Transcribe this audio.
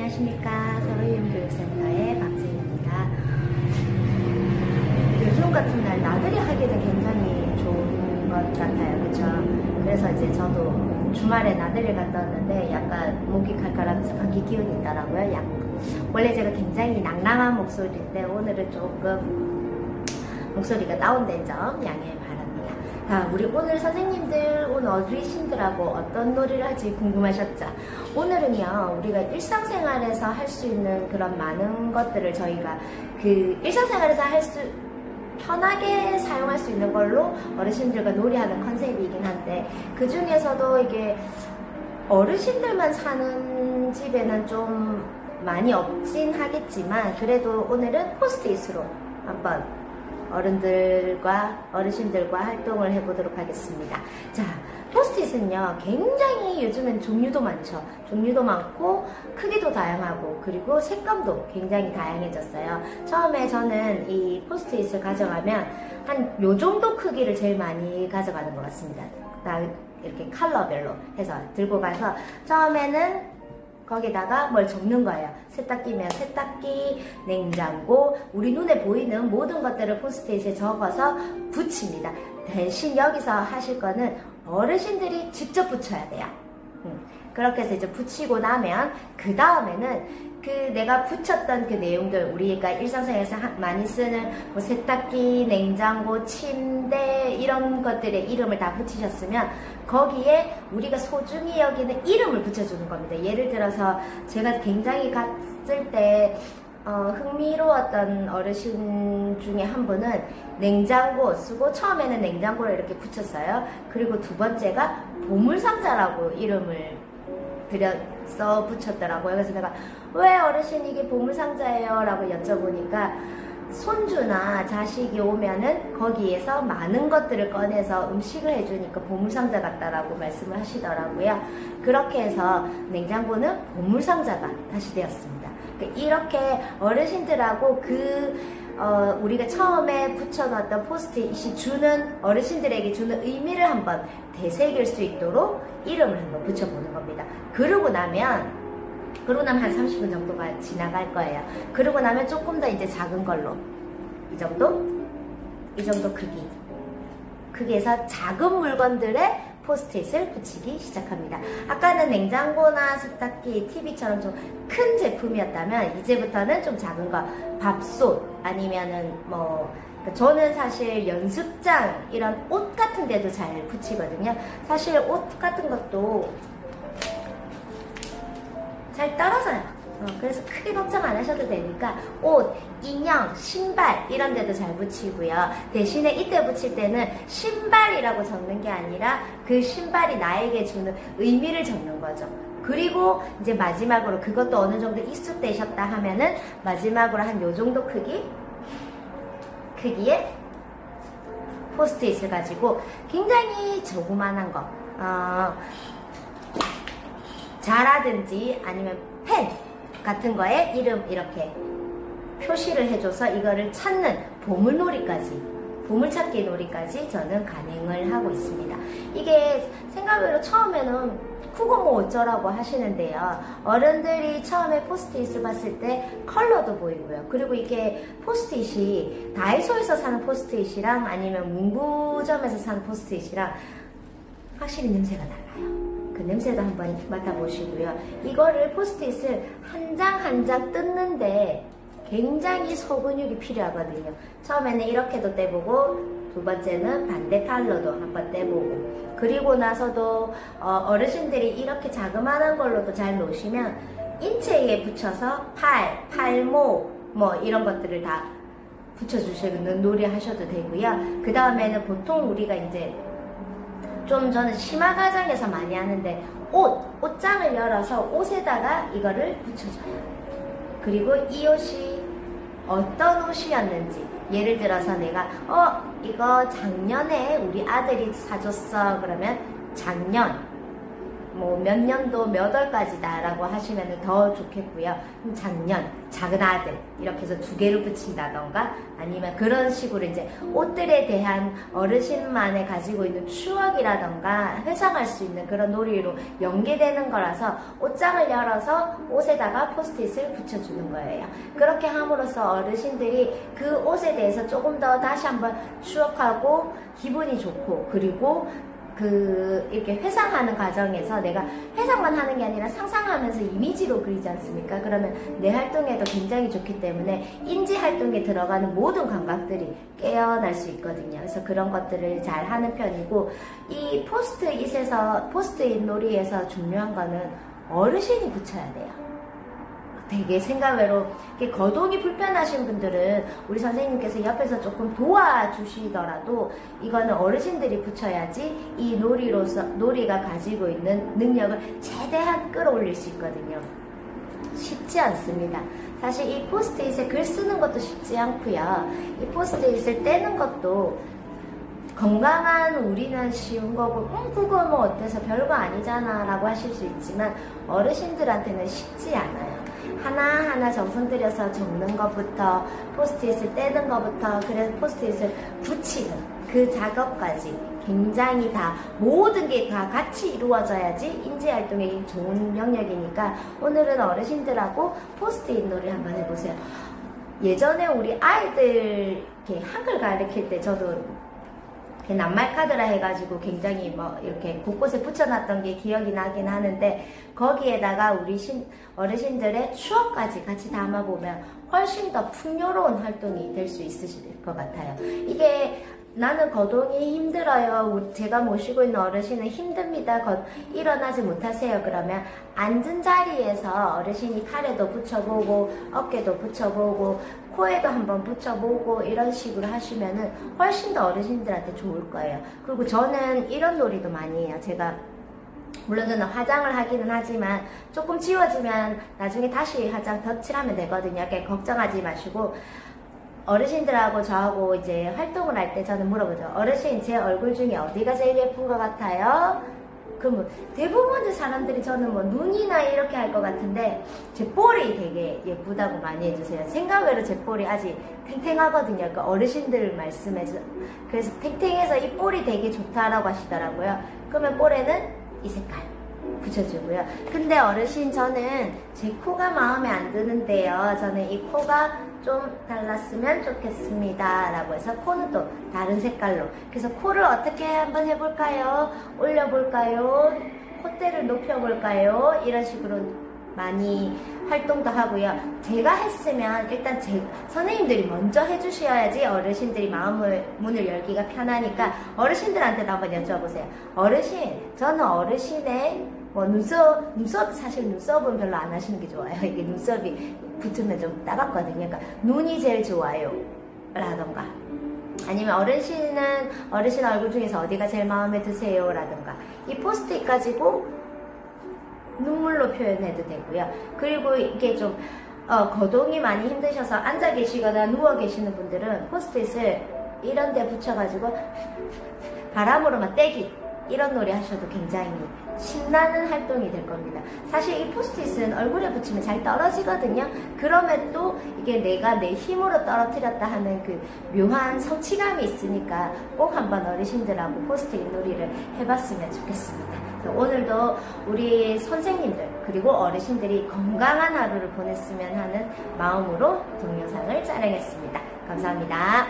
안녕하십니까. 서울이용교육센터의 박재입니다. 요즘 같은 날 나들이 하기도 굉장히 좋은 것 같아요. 그렇죠? 그래서 이제 저도 주말에 나들이 갔다 왔는데 약간 목이 칼칼하면서 감기 기운이 있더라고요. 원래 제가 굉장히 낭랑한 목소리인데 오늘은 조금 목소리가 다운된 점 양해 바랍니다. 자, 우리 오늘 선생님들, 오늘 어르신들하고 어떤 놀이를 할지 궁금하셨죠? 오늘은요, 우리가 일상생활에서 할 수 있는 그런 많은 것들을 저희가 일상생활에서 편하게 사용할 수 있는 걸로 어르신들과 놀이하는 컨셉이긴 한데, 그 중에서도 이게 어르신들만 사는 집에는 좀 많이 없진 하겠지만, 그래도 오늘은 포스트잇으로 한번 어르신들과 활동을 해보도록 하겠습니다. 자, 포스트잇은요, 굉장히 요즘엔 종류도 많죠. 종류도 많고, 크기도 다양하고, 그리고 색감도 굉장히 다양해졌어요. 처음에 저는 이 포스트잇을 가져가면 한 요 정도 크기를 제일 많이 가져가는 것 같습니다. 이렇게 컬러별로 해서 들고 가서 처음에는 거기다가 뭘 적는 거예요. 세탁기면 세탁기, 냉장고, 우리 눈에 보이는 모든 것들을 포스트잇에 적어서 붙입니다. 대신 여기서 하실 거는 어르신들이 직접 붙여야 돼요. 그렇게 해서 이제 붙이고 나면 그 다음에는 내가 붙였던 그 내용들, 우리가 일상생활에서 많이 쓰는 뭐 세탁기, 냉장고, 침대 이런 것들의 이름을 다 붙이셨으면 거기에 우리가 소중히 여기는 이름을 붙여주는 겁니다. 예를 들어서 제가 굉장히 갔을 때 흥미로웠던 어르신 중에 한 분은 냉장고 쓰고 처음에는 냉장고를 이렇게 붙였어요. 그리고 두 번째가 보물상자라고 이름을 써 붙였더라고요. 그래서 내가 왜 어르신 이게 보물상자예요? 라고 여쭤보니까 손주나 자식이 오면은 거기에서 많은 것들을 꺼내서 음식을 해주니까 보물상자 같다라고 말씀을 하시더라고요. 그렇게 해서 냉장고는 보물상자가 다시 되었습니다. 이렇게 어르신들하고 우리가 처음에 붙여놨던 포스트잇이 어르신들에게 주는 의미를 한번 되새길 수 있도록 이름을 한번 붙여보는 겁니다. 그러고 나면 한 30분 정도가 지나갈 거예요. 그러고 나면 조금 더 이제 작은 걸로 이 정도 크기에서 작은 물건들의 포스트잇을 붙이기 시작합니다. 아까는 냉장고나 세탁기, TV처럼 좀 큰 제품이었다면 이제부터는 좀 작은 거, 밥솥 아니면은 저는 사실 연습장 이런 옷 같은 데도 잘 붙이거든요. 사실 옷 같은 것도 잘 떨어져요. 그래서 크게 걱정 안 하셔도 되니까 옷, 인형, 신발 이런 데도 잘 붙이고요. 대신에 이때 붙일 때는 신발이라고 적는 게 아니라 그 신발이 나에게 주는 의미를 적는 거죠. 그리고 이제 마지막으로 그것도 어느 정도 익숙되셨다 하면은 마지막으로 한 요 정도 크기의 포스트잇을 가지고 굉장히 조그만한 거 자라든지 아니면 펜 같은 거에 이름 이렇게 표시를 해줘서 이거를 찾는 보물찾기 놀이까지 저는 간행을 하고 있습니다. 이게 생각외로 처음에는 그거 뭐 어쩌라고 하시는데요. 어른들이 처음에 포스트잇을 봤을 때 컬러도 보이고요. 그리고 이게 포스트잇이 다이소에서 사는 포스트잇이랑 아니면 문구점에서 사는 포스트잇이랑 확실히 냄새가 달라요. 그 냄새도 한번 맡아보시고요. 이거를 포스트잇을 한 장 한 장 뜯는데 굉장히 소근육이 필요하거든요. 처음에는 이렇게도 떼보고 두 번째는 반대팔로도 한번 떼보고 그리고 나서도 어르신들이 이렇게 자그마한 걸로도 잘 놓으시면 인체에 붙여서 팔목 이런 것들을 다 붙여주시는 놀이 하셔도 되고요. 그 다음에는 보통 우리가 이제 저는 심화 과정에서 많이 하는데 옷장을 열어서 옷에다가 이거를 붙여줘요. 그리고 이 옷이 어떤 옷이었는지, 예를 들어서 내가 이거 작년에 우리 아들이 사줬어. 그러면 작년 뭐 몇 년도 몇 월까지다 라고 하시면 더 좋겠고요. 작년, 작은 아들 이렇게 해서 2개를 붙인다던가 아니면 그런 식으로 이제 옷들에 대한 어르신만의 가지고 있는 추억이라던가 회상할 수 있는 그런 놀이로 연계되는 거라서 옷장을 열어서 옷에다가 포스트잇을 붙여주는 거예요. 그렇게 함으로써 어르신들이 그 옷에 대해서 조금 더 다시 한번 추억하고 기분이 좋고, 그리고 이렇게 회상하는 과정에서 내가 회상만 하는 게 아니라 상상하면서 이미지로 그리지 않습니까? 그러면 내 활동에도 굉장히 좋기 때문에 인지 활동에 들어가는 모든 감각들이 깨어날 수 있거든요. 그래서 그런 것들을 잘 하는 편이고, 이 포스트잇 놀이에서 중요한 거는 어르신이 붙여야 돼요. 되게 생각외로 거동이 불편하신 분들은 우리 선생님께서 옆에서 조금 도와주시더라도 이거는 어르신들이 붙여야지 이 놀이가 가지고 있는 능력을 최대한 끌어올릴 수 있거든요. 쉽지 않습니다. 사실 이 포스트잇에 글 쓰는 것도 쉽지 않고요. 이 포스트잇을 떼는 것도 건강한 우리는 쉬운 거고 그거 뭐 어때서 별거 아니잖아 라고 하실 수 있지만 어르신들한테는 쉽지 않아요. 하나하나 정성 들여서 적는 것부터 포스트잇을 떼는 것부터 그래서 포스트잇을 붙이는 그 작업까지 굉장히 다 모든 게 다 같이 이루어져야지 인지활동에 좋은 영역이니까 오늘은 어르신들하고 포스트잇 놀이 한번 해보세요. 예전에 우리 아이들 이렇게 한글 가르칠 때 저도 낱말 카드라 해가지고 굉장히 뭐 이렇게 곳곳에 붙여놨던 게 기억이 나긴 하는데 거기에다가 우리 어르신들의 추억까지 같이 담아보면 훨씬 더 풍요로운 활동이 될 수 있으실 것 같아요. 이게 나는 거동이 힘들어요. 제가 모시고 있는 어르신은 힘듭니다. 일어나지 못하세요. 그러면 앉은 자리에서 어르신이 팔에도 붙여보고 어깨도 붙여보고 코에도 한번 붙여보고 이런 식으로 하시면은 훨씬 더 어르신들한테 좋을 거예요. 그리고 저는 이런 놀이도 많이 해요. 제가 물론 저는 화장을 하기는 하지만 조금 지워지면 나중에 다시 화장 덧칠하면 되거든요. 그러니까 걱정하지 마시고 어르신들하고 저하고 이제 활동을 할 때 저는 물어보죠. 어르신, 제 얼굴 중에 어디가 제일 예쁜 것 같아요? 그러면 대부분의 사람들이 저는 뭐 눈이나 이렇게 할 것 같은데 제 볼이 되게 예쁘다고 많이 해주세요. 생각외로 제 볼이 아직 탱탱하거든요. 그러니까 어르신들 말씀해서 그래서 탱탱해서 이 볼이 되게 좋다라고 하시더라고요. 그러면 볼에는 이 색깔 붙여주고요. 근데 어르신, 저는 제 코가 마음에 안 드는데요. 저는 이 코가 좀 달랐으면 좋겠습니다 라고 해서 코는 또 다른 색깔로, 그래서 코를 어떻게 한번 해볼까요? 올려볼까요? 콧대를 높여볼까요? 이런 식으로 많이 활동도 하고요. 제가 했으면 일단 선생님들이 먼저 해주셔야지 어르신들이 문을 열기가 편하니까 어르신들한테도 한번 여쭤보세요. 어르신, 저는 어르신의 뭐 눈썹 사실 눈썹은 별로 안 하시는 게 좋아요. 이게 눈썹이 붙으면 좀 따갑거든요. 그러니까 눈이 제일 좋아요 라던가 아니면 어르신 얼굴 중에서 어디가 제일 마음에 드세요 라던가 이 포스트잇 가지고 눈물로 표현해도 되고요. 그리고 이게 좀 거동이 많이 힘드셔서 앉아 계시거나 누워 계시는 분들은 포스트잇을 이런 데 붙여가지고 바람으로만 떼기 이런 놀이 하셔도 굉장히 신나는 활동이 될 겁니다. 사실 이 포스트잇은 얼굴에 붙이면 잘 떨어지거든요. 그러면 또 이게 내가 내 힘으로 떨어뜨렸다 하는 그 묘한 성취감이 있으니까 꼭 한번 어르신들하고 포스트잇 놀이를 해봤으면 좋겠습니다. 오늘도 우리 선생님들 그리고 어르신들이 건강한 하루를 보냈으면 하는 마음으로 동영상을 촬영했습니다. 감사합니다.